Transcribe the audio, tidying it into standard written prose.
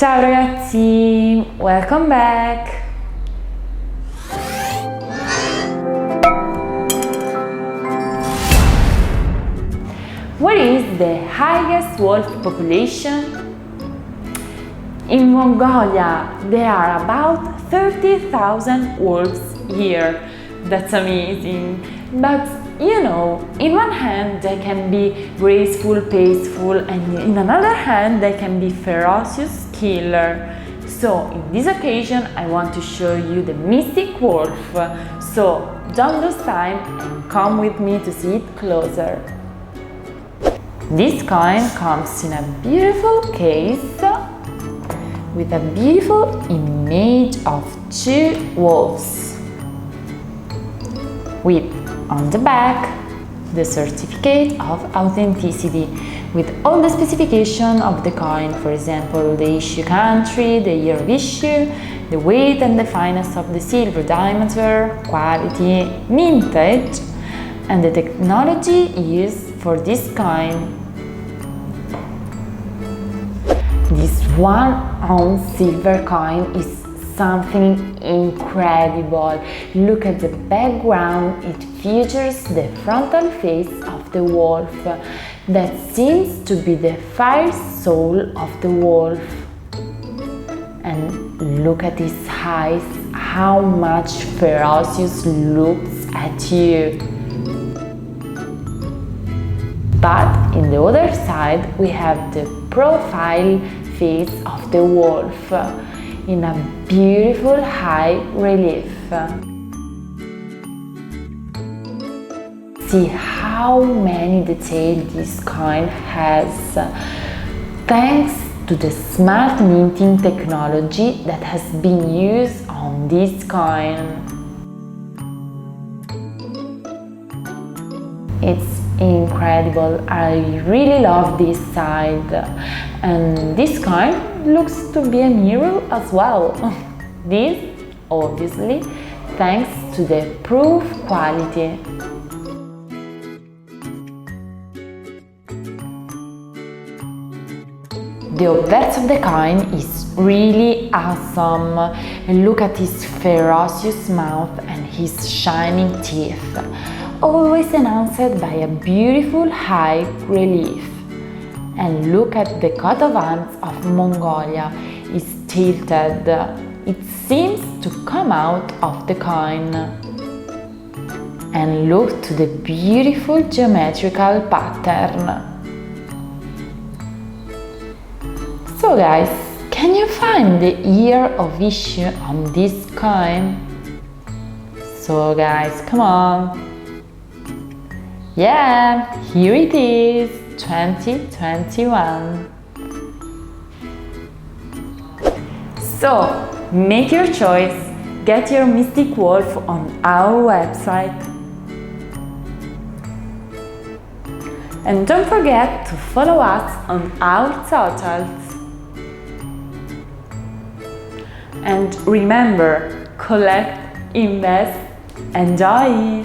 Ciao ragazzi, welcome back! What is the highest wolf population? In Mongolia, there are about 30,000 wolves here. That's amazing. But you know, in one hand they can be graceful, peaceful, and in another hand they can be ferocious killer. So in this occasion I want to show you the mystic wolf. So don't lose time and come with me to see it closer. This coin comes in a beautiful case with a beautiful image of two wolves, with on the back the certificate of authenticity with all the specification of the coin, for example, the issue country, the year of issue, the weight and the fineness of the silver, diameter, quality, mintage, and the technology used for this coin. This 1 ounce silver coin is something incredible. Look at the background, it features the frontal face of the wolf that seems to be the fire soul of the wolf. And look at his eyes, how much ferocious looks at you. But in the other side we have the profile face of the wolf in a beautiful high relief. See how many details this coin has, thanks to the smart minting technology that has been used on this coin. It's incredible, I really love this side, and this coin looks to be a mirror as well. This obviously thanks to the proof quality. The obverse of the coin is really awesome. Look at his ferocious mouth and his shining teeth, always enhanced by a beautiful high relief. And look at the coat of arms of Mongolia, it's tilted. It seems to come out of the coin. And look to the beautiful geometrical pattern. So guys, can you find the year of issue on this coin? So guys, come on! Yeah, here it is, 2021. So, make your choice, get your mystic wolf on our website. And don't forget to follow us on our socials. And remember, collect, invest, enjoy!